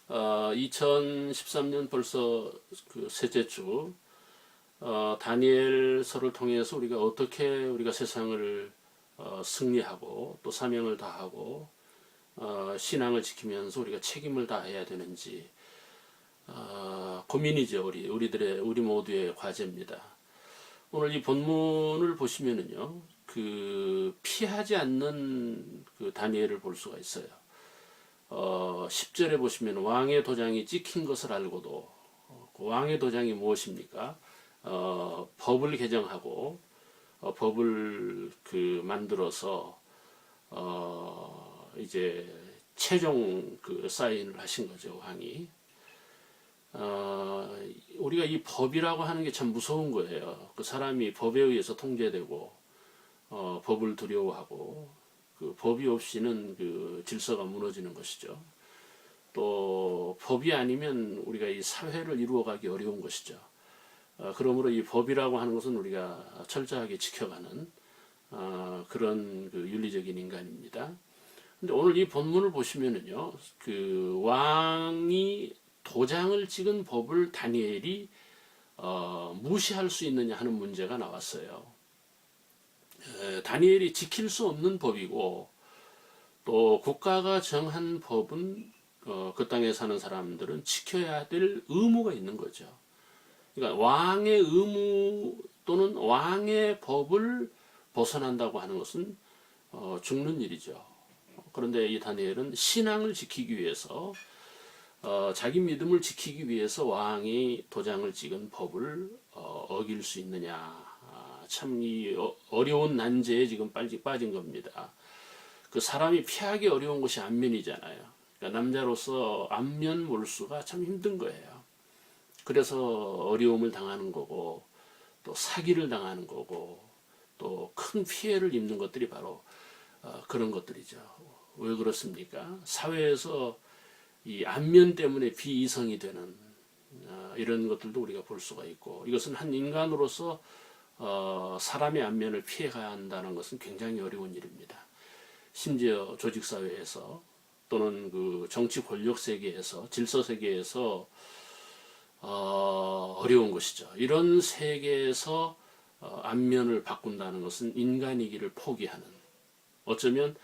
2013년 벌써 그 셋째 주, 다니엘서를 통해서 우리가 어떻게 우리가 세상을 승리하고 또 사명을 다하고 신앙을 지키면서 우리가 책임을 다해야 되는지 고민이죠. 우리 모두의 과제입니다. 오늘 이 본문을 보시면은요, 그 피하지 않는 그 다니엘을 볼 수가 있어요. 10절에 보시면 왕의 도장이 찍힌 것을 알고도 그 왕의 도장이 무엇입니까? 법을 개정하고 법을 그 만들어서 이제 최종 그 사인을 하신 거죠, 왕이. 우리가 이 법이라고 하는 게 참 무서운 거예요. 그 사람이 법에 의해서 통제되고 법을 두려워하고 그 법이 없이는 그 질서가 무너지는 것이죠. 또 법이 아니면 우리가 이 사회를 이루어가기 어려운 것이죠. 그러므로 이 법이라고 하는 것은 우리가 철저하게 지켜가는 그런 그 윤리적인 인간입니다. 근데 오늘 이 본문을 보시면은요, 그 왕이 도장을 찍은 법을 다니엘이 무시할 수 있느냐 하는 문제가 나왔어요. 다니엘이 지킬 수 없는 법이고 또 국가가 정한 법은 그 땅에 사는 사람들은 지켜야 될 의무가 있는 거죠. 그러니까 왕의 의무 또는 왕의 법을 벗어난다고 하는 것은 죽는 일이죠. 그런데 이 다니엘은 신앙을 지키기 위해서 자기 믿음을 지키기 위해서 왕이 도장을 찍은 법을 어길 수 있느냐. 참 이 어려운 난제에 지금 빠진 겁니다. 그 사람이 피하기 어려운 것이 안면이잖아요. 그러니까 남자로서 안면 몰수가 참 힘든 거예요. 그래서 어려움을 당하는 거고 또 사기를 당하는 거고 또 큰 피해를 입는 것들이 바로 그런 것들이죠. 왜 그렇습니까? 사회에서 이 안면 때문에 비이성이 되는 이런 것들도 우리가 볼 수가 있고, 이것은 한 인간으로서 사람의 안면을 피해가야 한다는 것은 굉장히 어려운 일입니다. 심지어 조직사회에서 또는 그 정치 권력 세계에서 질서 세계에서 어려운 것이죠. 이런 세계에서 안면을 바꾼다는 것은 인간이기를 포기하는, 어쩌면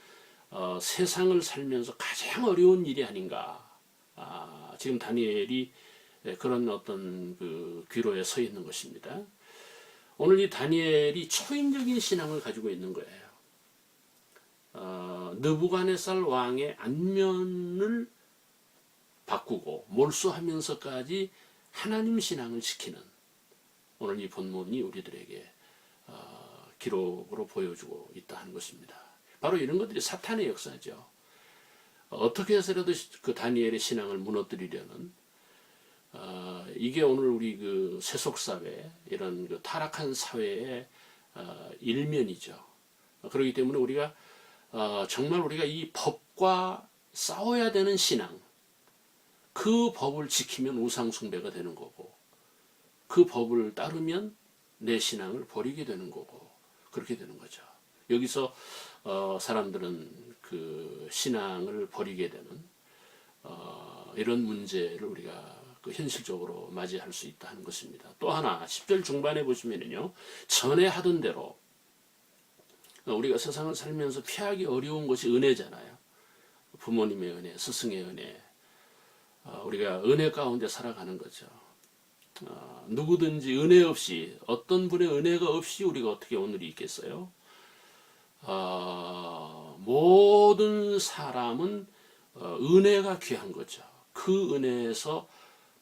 세상을 살면서 가장 어려운 일이 아닌가. 지금 다니엘이 그런 어떤 그 귀로에 서 있는 것입니다. 오늘 이 다니엘이 초인적인 신앙을 가지고 있는 거예요. 느부갓네살 왕의 안면을 바꾸고 몰수하면서까지 하나님 신앙을 지키는 오늘 이 본문이 우리들에게 기록으로 보여주고 있다 하는 것입니다. 바로 이런 것들이 사탄의 역사죠. 어떻게 해서라도 그 다니엘의 신앙을 무너뜨리려는 이게 오늘 우리 그 세속사회, 이런 그 타락한 사회의 일면이죠. 그렇기 때문에 우리가 정말 우리가 이 법과 싸워야 되는 신앙, 그 법을 지키면 우상숭배가 되는 거고, 그 법을 따르면 내 신앙을 버리게 되는 거고, 그렇게 되는 거죠. 여기서 사람들은 그 신앙을 버리게 되는 이런 문제를 우리가 그 현실적으로 맞이할 수 있다 하는 것입니다. 또 하나 10절 중반에 보시면요, 전에 하던 대로 우리가 세상을 살면서 피하기 어려운 것이 은혜잖아요. 부모님의 은혜, 스승의 은혜, 우리가 은혜 가운데 살아가는 거죠. 누구든지 은혜 없이, 어떤 분의 은혜가 없이 우리가 어떻게 오늘이 있겠어요? 모든 사람은 은혜가 귀한 거죠. 그 은혜에서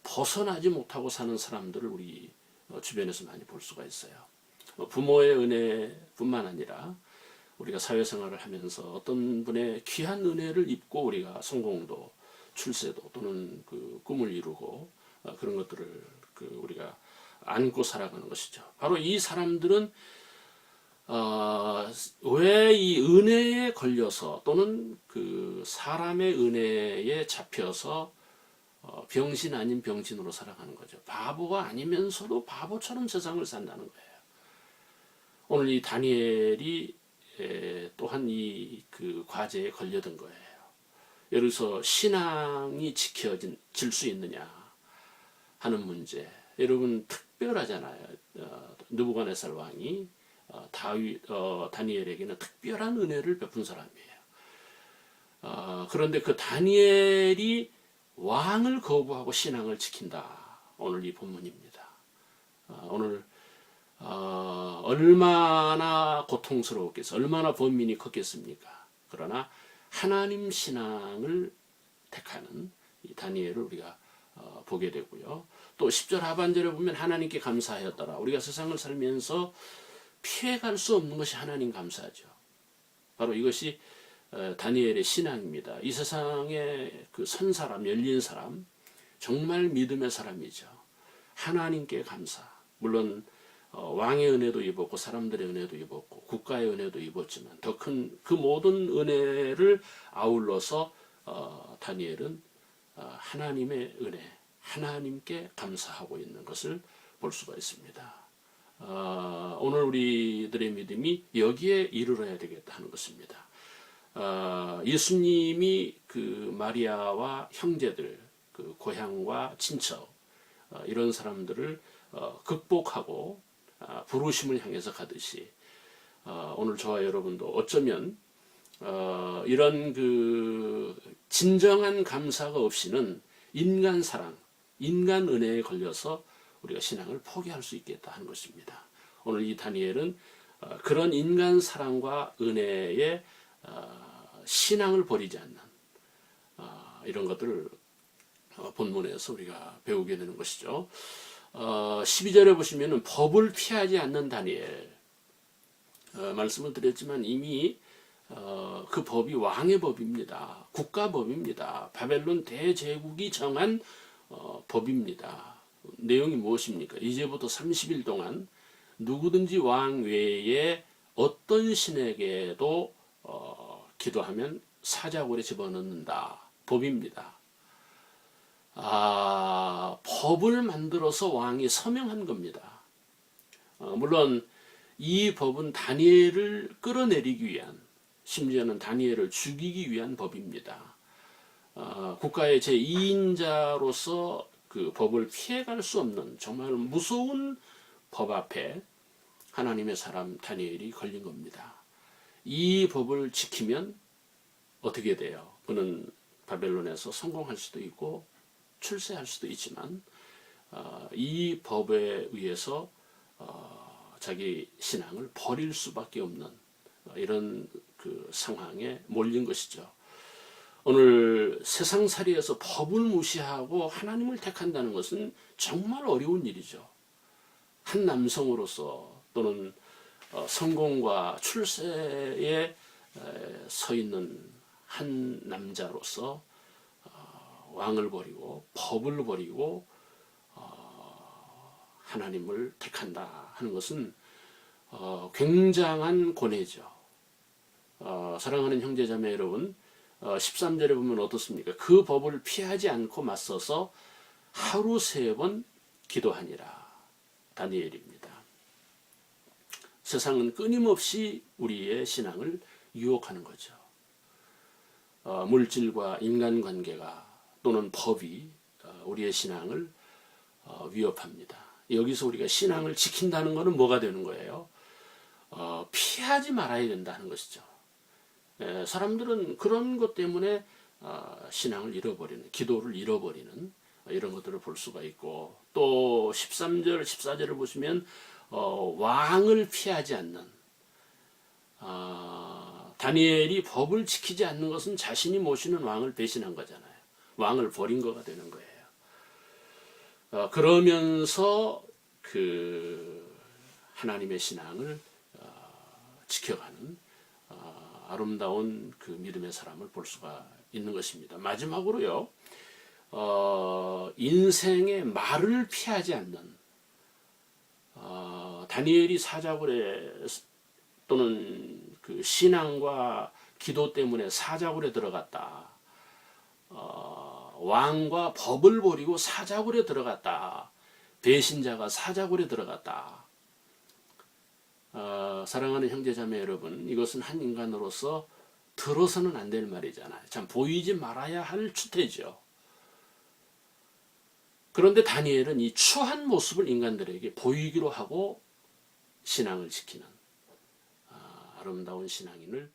벗어나지 못하고 사는 사람들을 우리 주변에서 많이 볼 수가 있어요. 부모의 은혜뿐만 아니라 우리가 사회생활을 하면서 어떤 분의 귀한 은혜를 입고 우리가 성공도, 출세도 또는 그 꿈을 이루고 그런 것들을 우리가 안고 살아가는 것이죠. 바로 이 사람들은 왜 이 은혜에 걸려서 또는 그 사람의 은혜에 잡혀서 병신 아닌 병신으로 살아가는 거죠. 바보가 아니면서도 바보처럼 세상을 산다는 거예요. 오늘 이 다니엘이 또한 이 그 과제에 걸려든 거예요. 예를 들어서 신앙이 지켜질 수 있느냐 하는 문제. 여러분 특별하잖아요. 느부갓네살 왕이 다니엘에게는 특별한 은혜를 베푼 사람이에요. 그런데 그 다니엘이 왕을 거부하고 신앙을 지킨다. 오늘 이 본문입니다. 오늘 얼마나 고통스러웠겠어, 얼마나 번민이 컸겠습니까? 그러나 하나님 신앙을 택하는 이 다니엘을 우리가 보게 되고요. 또 10절 하반절에 보면 하나님께 감사하였더라. 우리가 세상을 살면서 피해갈 수 없는 것이 하나님 감사하죠. 바로 이것이 다니엘의 신앙입니다. 이 세상에 그 선 사람, 열린 사람, 정말 믿음의 사람이죠. 하나님께 감사. 물론 왕의 은혜도 입었고 사람들의 은혜도 입었고 국가의 은혜도 입었지만 더 큰 그 모든 은혜를 아울러서 다니엘은 하나님의 은혜, 하나님께 감사하고 있는 것을 볼 수가 있습니다. 오늘 우리들의 믿음이 여기에 이르러야 되겠다 하는 것입니다. 예수님이 그 마리아와 형제들, 그 고향과 친척, 이런 사람들을 극복하고 부르심을 향해서 가듯이 오늘 저와 여러분도 어쩌면 이런 그 진정한 감사가 없이는 인간 사랑, 인간 은혜에 걸려서 우리가 신앙을 포기할 수 있겠다 하는 것입니다. 오늘 이 다니엘은 그런 인간 사랑과 은혜에 신앙을 버리지 않는 이런 것들을 본문에서 우리가 배우게 되는 것이죠. 12절에 보시면은 법을 피하지 않는 다니엘, 말씀을 드렸지만 이미 그 법이 왕의 법입니다. 국가법입니다. 바벨론 대제국이 정한 법입니다. 내용이 무엇입니까? 이제부터 30일 동안 누구든지 왕 외에 어떤 신에게도 기도하면 사자굴에 집어넣는다. 법입니다. 법을 만들어서 왕이 서명한 겁니다. 물론 이 법은 다니엘을 끌어내리기 위한, 심지어는 다니엘을 죽이기 위한 법입니다. 국가의 제2인자로서 그 법을 피해갈 수 없는 정말 무서운 법 앞에 하나님의 사람 다니엘이 걸린 겁니다. 이 법을 지키면 어떻게 돼요? 그는 바벨론에서 성공할 수도 있고 출세할 수도 있지만 이 법에 의해서 자기 신앙을 버릴 수밖에 없는 이런 그 상황에 몰린 것이죠. 오늘 세상살이에서 법을 무시하고 하나님을 택한다는 것은 정말 어려운 일이죠. 한 남성으로서 또는 성공과 출세에 서 있는 한 남자로서 왕을 버리고 법을 버리고 하나님을 택한다 하는 것은 굉장한 고뇌죠. 사랑하는 형제자매 여러분, 13절에 보면 어떻습니까? 그 법을 피하지 않고 맞서서 하루 3번 기도하니라. 다니엘입니다. 세상은 끊임없이 우리의 신앙을 유혹하는 거죠. 물질과 인간관계가 또는 법이 우리의 신앙을 위협합니다. 여기서 우리가 신앙을 지킨다는 것은 뭐가 되는 거예요? 피하지 말아야 된다는 것이죠. 사람들은 그런 것 때문에 신앙을 잃어버리는, 기도를 잃어버리는 이런 것들을 볼 수가 있고, 또 13절, 14절을 보시면 왕을 피하지 않는, 다니엘이 법을 지키지 않는 것은 자신이 모시는 왕을 배신한 거잖아요. 왕을 버린 거가 되는 거예요. 그러면서 그 하나님의 신앙을 지켜가는 아름다운 그 믿음의 사람을 볼 수가 있는 것입니다. 마지막으로요, 인생의 말을 피하지 않는, 다니엘이 사자굴에 또는 그 신앙과 기도 때문에 사자굴에 들어갔다. 왕과 법을 버리고 사자굴에 들어갔다. 배신자가 사자굴에 들어갔다. 사랑하는 형제자매 여러분, 이것은 한 인간으로서 들어서는 안 될 말이잖아요. 참 보이지 말아야 할 추태죠. 그런데 다니엘은 이 추한 모습을 인간들에게 보이기로 하고 신앙을 지키는 아름다운 신앙인을